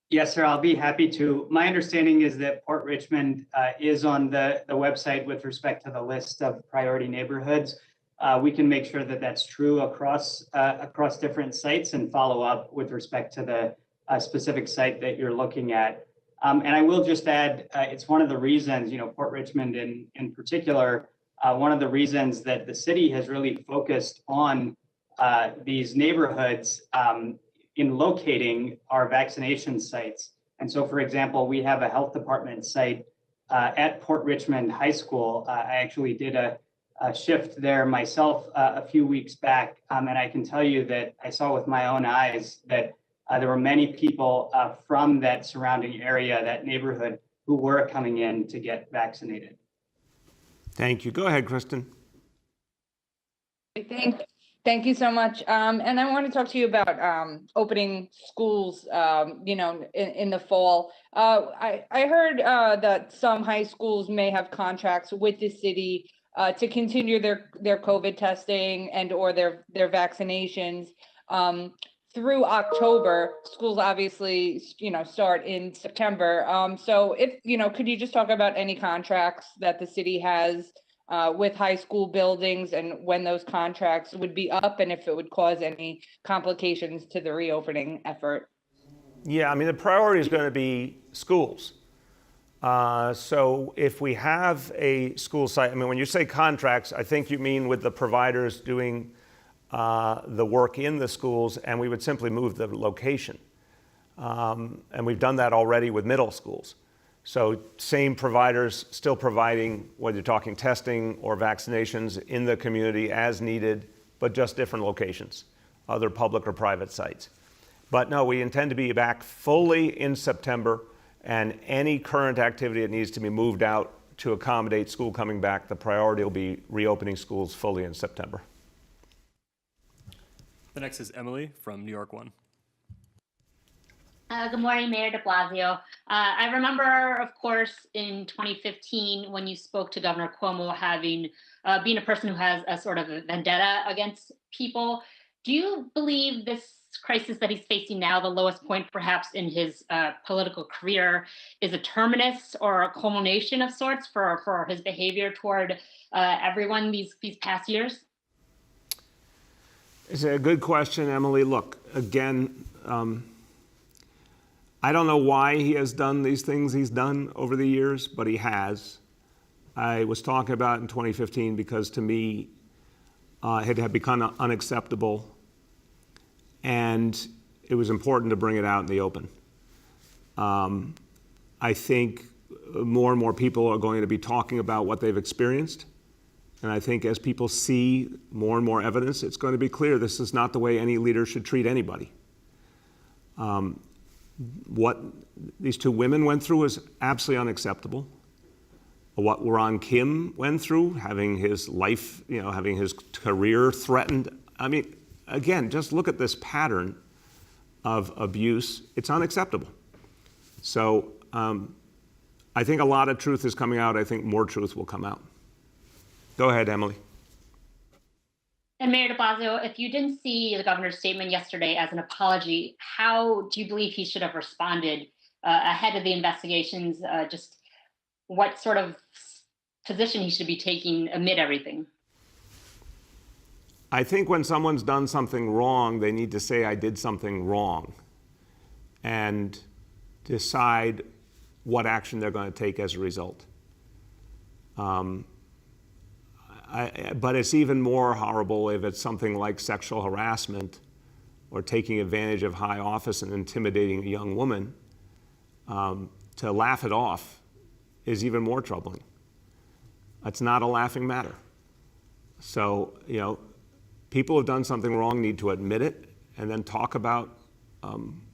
Yes, sir, I'll be happy to. My understanding is that Port Richmond is on the website with respect to the list of priority neighborhoods. We can make sure that that's true across different sites and follow up with respect to the specific site that you're looking at. And I will just add, it's one of the reasons, Port Richmond in particular, one of the reasons that the city has really focused on these neighborhoods in locating our vaccination sites. And so, for example, we have a health department site at Port Richmond High School. I actually did a shift there myself a few weeks back, and I can tell you that I saw with my own eyes that there were many people from that surrounding area, that neighborhood, who were coming in to get vaccinated. Thank you. Go ahead, Kristen. Thank you so much. And I want to talk to you about opening schools, in the fall. I heard that some high schools may have contracts with the city to continue their COVID testing and or their vaccinations. Through October. Schools obviously, start in September. So could you just talk about any contracts that the city has with high school buildings and when those contracts would be up and if it would cause any complications to the reopening effort? Yeah, the priority is going to be schools. So if we have a school site, when you say contracts, I think you mean with the providers doing the work in the schools, and we would simply move the location. And we've done that already with middle schools. So same providers still providing, whether you're talking testing or vaccinations in the community as needed, but just different locations, other public or private sites. But no, we intend to be back fully in September, and any current activity that needs to be moved out to accommodate school coming back, the priority will be reopening schools fully in September. The next is Emily from New York One. Good morning, Mayor de Blasio. I remember, of course, in 2015, when you spoke to Governor Cuomo having being a person who has a sort of a vendetta against people. Do you believe this crisis that he's facing now, the lowest point perhaps in his political career, is a terminus or a culmination of sorts for his behavior toward everyone these past years? It's a good question, Emily. Look, again, I don't know why he has done these things he's done over the years, but he has. I was talking about it in 2015 because to me, it had become unacceptable, and it was important to bring it out in the open. I think more and more people are going to be talking about what they've experienced. And I think as people see more and more evidence, it's going to be clear this is not the way any leader should treat anybody. What these two women went through is absolutely unacceptable. What Ron Kim went through, having his life, having his career threatened. I mean, again, just look at this pattern of abuse. It's unacceptable. So I think a lot of truth is coming out. I think more truth will come out. Go ahead, Emily. And Mayor de Blasio, if you didn't see the governor's statement yesterday as an apology, how do you believe he should have responded ahead of the investigations? Just what sort of position he should be taking amid everything? I think when someone's done something wrong, they need to say, I did something wrong, and decide what action they're going to take as a result. But it's even more horrible if it's something like sexual harassment or taking advantage of high office and intimidating a young woman. To laugh it off is even more troubling. It's not a laughing matter. So, people who have done something wrong need to admit it and then talk about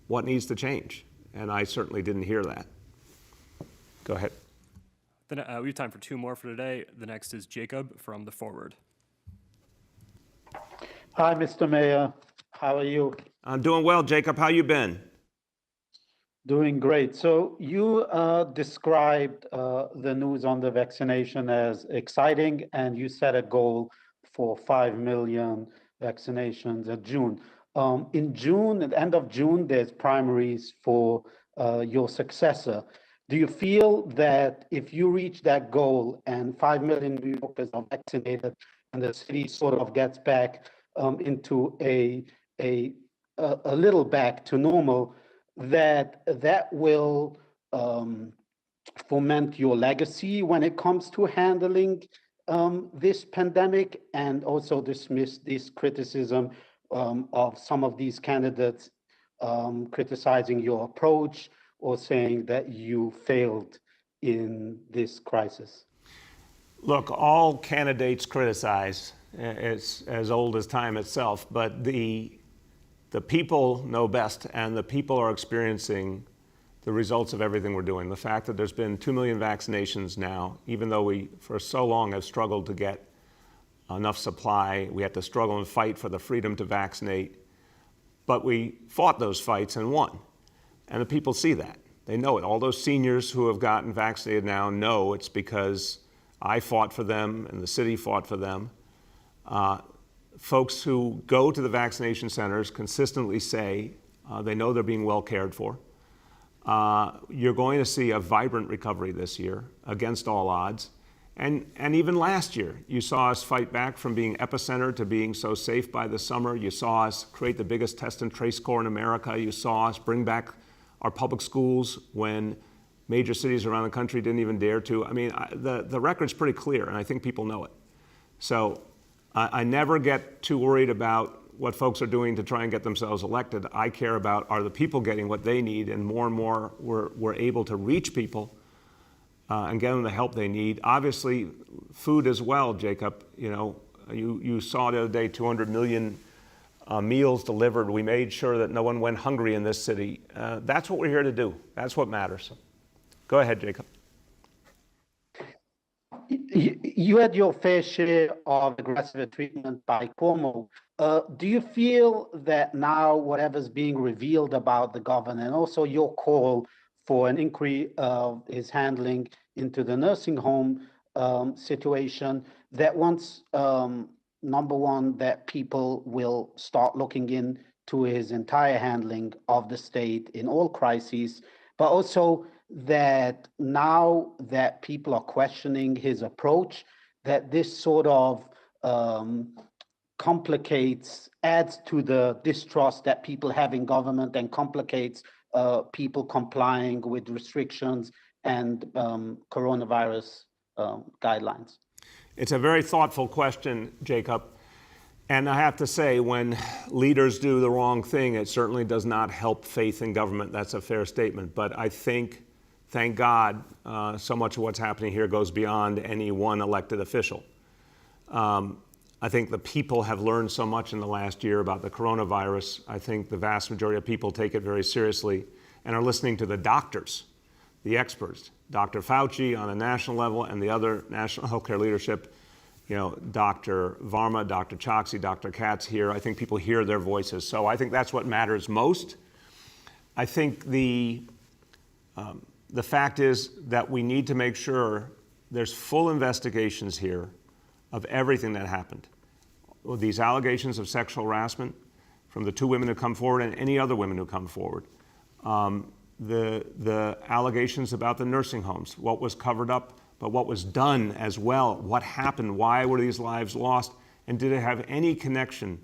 what needs to change. And I certainly didn't hear that. Go ahead. Then we have time for two more for today. The next is Jacob from The Forward. Hi, Mr. Mayor. How are you? I'm doing well, Jacob. How you been? Doing great. So you described the news on the vaccination as exciting, and you set a goal for 5 million vaccinations in June. In June, at the end of June, there's primaries for your successor. Do you feel that if you reach that goal and 5 million New Yorkers are vaccinated and the city sort of gets back into a little back to normal, that will foment your legacy when it comes to handling this pandemic, and also dismiss this criticism of some of these candidates criticizing your approach or saying that you failed in this crisis? Look, all candidates criticize. It's as old as time itself, but the people know best, and the people are experiencing the results of everything we're doing. The fact that there's been 2 million vaccinations now, even though we for so long have struggled to get enough supply, we had to struggle and fight for the freedom to vaccinate, but we fought those fights and won. And the people see that. They know it. All those seniors who have gotten vaccinated now know it's because I fought for them and the city fought for them. Folks who go to the vaccination centers consistently say they know they're being well cared for. You're going to see a vibrant recovery this year against all odds. And even last year, you saw us fight back from being epicenter to being so safe by the summer. You saw us create the biggest test and trace core in America. You saw us bring back our public schools when major cities around the country didn't even dare to. I mean, the record's pretty clear, and I think people know it. So I never get too worried about what folks are doing to try and get themselves elected. I care about, are the people getting what they need, and more we're able to reach people and get them the help they need. Obviously, food as well, Jacob. You saw the other day 200 million meals delivered. We made sure that no one went hungry in this city. That's what we're here to do. That's what matters. Go ahead, Jacob. You had your fair share of aggressive treatment by Cuomo. Do you feel that now whatever's being revealed about the governor, and also your call for an inquiry of his handling into the nursing home situation, that once, number one, that people will start looking into his entire handling of the state in all crises, but also that now that people are questioning his approach, that this sort of adds to the distrust that people have in government and complicates people complying with restrictions and coronavirus guidelines? It's a very thoughtful question, Jacob. And I have to say, when leaders do the wrong thing, it certainly does not help faith in government. That's a fair statement. But I think, thank God, so much of what's happening here goes beyond any one elected official. I think the people have learned so much in the last year about the coronavirus. I think the vast majority of people take it very seriously and are listening to the doctors, the experts, Dr. Fauci on a national level and the other national healthcare leadership, Dr. Varma, Dr. Choksi, Dr. Katz here. I think people hear their voices. So I think that's what matters most. I think the fact is that we need to make sure there's full investigations here of everything that happened. These allegations of sexual harassment from the two women who come forward and any other women who come forward. The allegations about the nursing homes, what was covered up, but what was done as well, what happened, why were these lives lost, and did it have any connection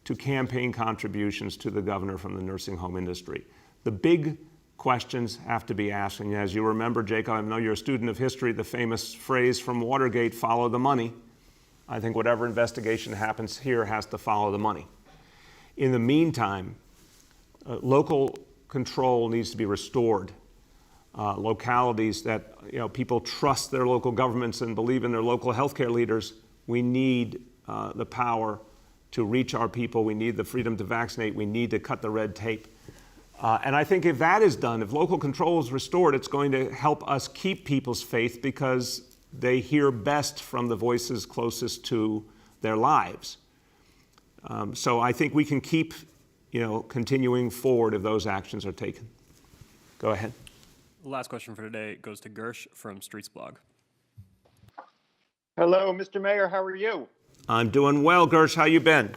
to campaign contributions to the governor from the nursing home industry? The big questions have to be asked, and as you remember, Jacob, I know you're a student of history, the famous phrase from Watergate, follow the money. I think whatever investigation happens here has to follow the money. In the meantime, local control needs to be restored. Localities that people trust their local governments and believe in their local healthcare leaders. We need the power to reach our people. We need the freedom to vaccinate. We need to cut the red tape. And I think if that is done, if local control is restored, it's going to help us keep people's faith because they hear best from the voices closest to their lives. So I think we can keep, continuing forward if those actions are taken. Go ahead. The last question for today goes to Gersh from Streets Blog. Hello, Mr. Mayor. How are you? I'm doing well, Gersh. How you been?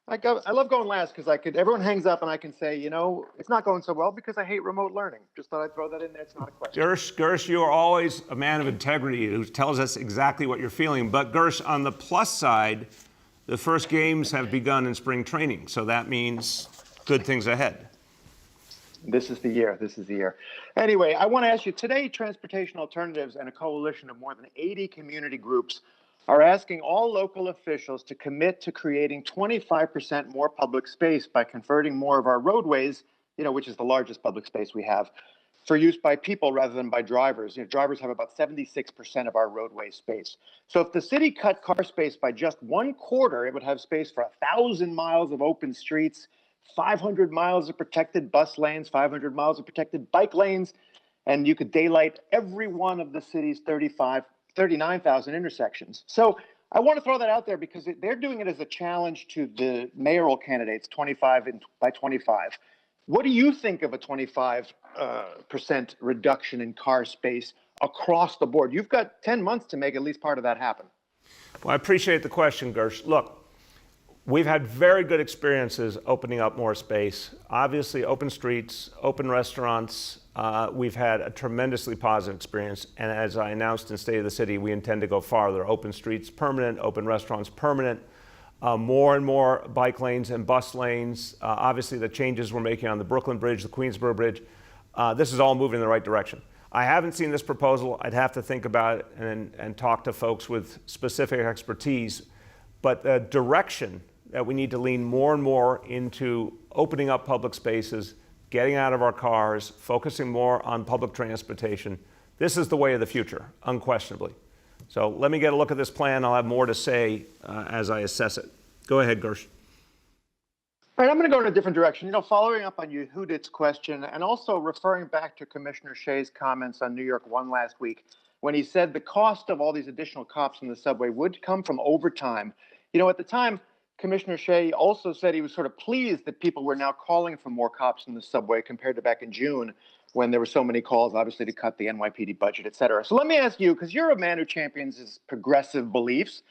I love going last because everyone hangs up and I can say, it's not going so well because I hate remote learning. Just thought I'd throw that in there. It's not a question. Gersh, you are always a man of integrity who tells us exactly what you're feeling. But Gersh, on the plus side, the first games have begun in spring training. So that means good things ahead. This is the year. This is the year. Anyway, I want to ask you, today, Transportation Alternatives and a coalition of more than 80 community groups are asking all local officials to commit to creating 25% more public space by converting more of our roadways, which is the largest public space we have, for use by people rather than by drivers. Drivers have about 76% of our roadway space. So if the city cut car space by just 1/4, it would have space for 1,000 miles of open streets, 500 miles of protected bus lanes, 500 miles of protected bike lanes, and you could daylight every one of the city's 39,000 intersections. So I want to throw that out there because they're doing it as a challenge to the mayoral candidates, 25 by 25. What do you think of a 25% reduction in car space across the board? You've got 10 months to make at least part of that happen. Well, I appreciate the question, Gersh. Look, we've had very good experiences opening up more space. Obviously, open streets, open restaurants. We've had a tremendously positive experience. And as I announced in State of the City, we intend to go farther. Open streets permanent, open restaurants permanent, more and more bike lanes and bus lanes. Obviously, the changes we're making on the Brooklyn Bridge, the Queensboro Bridge, this is all moving in the right direction. I haven't seen this proposal. I'd have to think about it and talk to folks with specific expertise. But the direction that we need to lean more and more into opening up public spaces, getting out of our cars, focusing more on public transportation. This is the way of the future, unquestionably. So let me get a look at this plan. I'll have more to say as I assess it. Go ahead, Gersh. All right, I'm going to go in a different direction. Following up on Yehudit's question and also referring back to Commissioner Shea's comments on New York One last week when he said the cost of all these additional cops in the subway would come from overtime. At the time, Commissioner Shea also said he was sort of pleased that people were now calling for more cops in the subway compared to back in June when there were so many calls, obviously, to cut the NYPD budget, et cetera. So let me ask you, because you're a man who champions his progressive beliefs,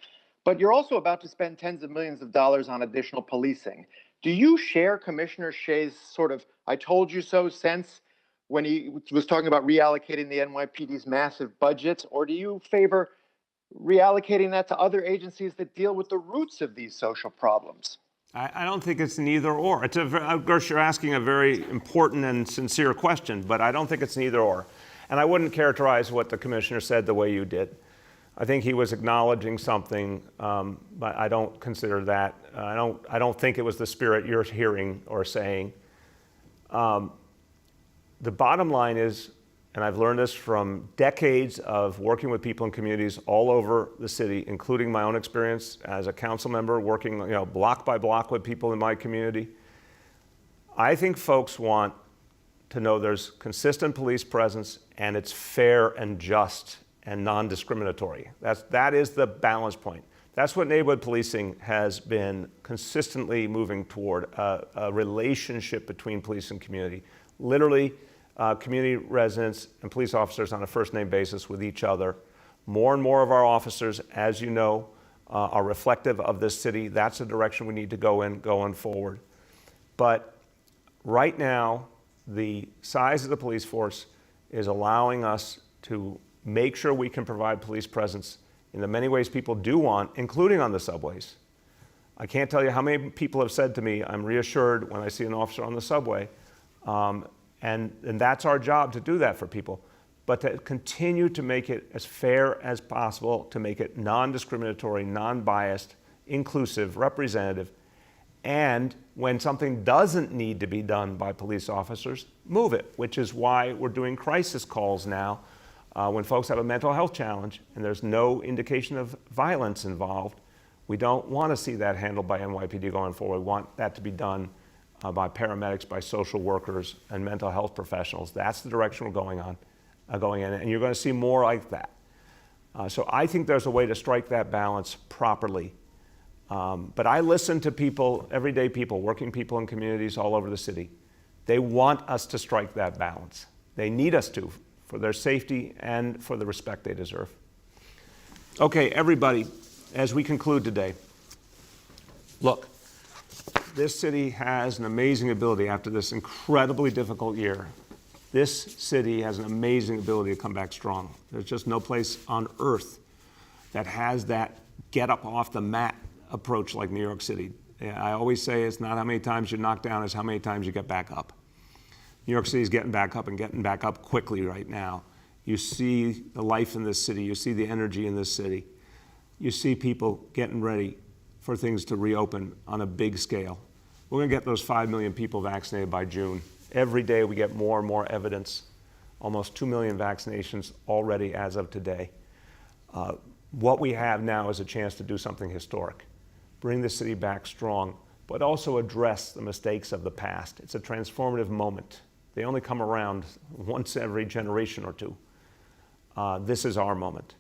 but you're also about to spend tens of millions of dollars on additional policing. Do you share Commissioner Shea's sort of I told you so sense when he was talking about reallocating the NYPD's massive budgets, or do you favor reallocating that to other agencies that deal with the roots of these social problems? I don't think it's an either or. Of course, you're asking a very important and sincere question, but I don't think it's an either or. And I wouldn't characterize what the commissioner said the way you did. I think he was acknowledging something, but I don't consider that. I don't think it was the spirit you're hearing or saying. The bottom line is, and I've learned this from decades of working with people in communities all over the city, including my own experience as a council member, working block by block with people in my community. I think folks want to know there's consistent police presence and it's fair and just and non-discriminatory. That is the balance point. That's what neighborhood policing has been consistently moving toward, a relationship between police and community. Literally, community residents and police officers on a first-name basis with each other. More and more of our officers, as you know, are reflective of this city. That's the direction we need to go in going forward. But right now, the size of the police force is allowing us to make sure we can provide police presence in the many ways people do want, including on the subways. I can't tell you how many people have said to me, I'm reassured when I see an officer on the subway. And that's our job, to do that for people, but to continue to make it as fair as possible, to make it non-discriminatory, non-biased, inclusive, representative, and when something doesn't need to be done by police officers, move it, which is why we're doing crisis calls now when folks have a mental health challenge and there's no indication of violence involved. We don't want to see that handled by NYPD going forward. We want that to be done by paramedics, by social workers, and mental health professionals. That's the direction we're going in, and you're going to see more like that. So I think there's a way to strike that balance properly. But I listen to people, everyday people, working people in communities all over the city. They want us to strike that balance. They need us to, for their safety and for the respect they deserve. Okay, everybody, as we conclude today, look, this city has an amazing ability after this incredibly difficult year. This city has an amazing ability to come back strong. There's just no place on earth that has that get up off the mat approach like New York City. I always say it's not how many times you knock down, it's how many times you get back up. New York City is getting back up and getting back up quickly right now. You see the life in this city, you see the energy in this city. You see people getting ready for things to reopen on a big scale. We're going to get those 5 million people vaccinated by June. Every day we get more and more evidence. Almost 2 million vaccinations already as of today. What we have now is a chance to do something historic. Bring the city back strong, but also address the mistakes of the past. It's a transformative moment. They only come around once every generation or two. This is our moment.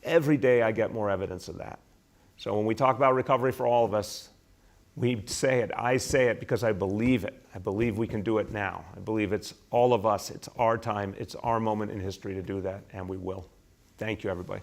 Every day I get more evidence of that. So when we talk about recovery for all of us, we say it. I say it because I believe it. I believe we can do it now. I believe it's all of us. It's our time. It's our moment in history to do that, and we will. Thank you, everybody.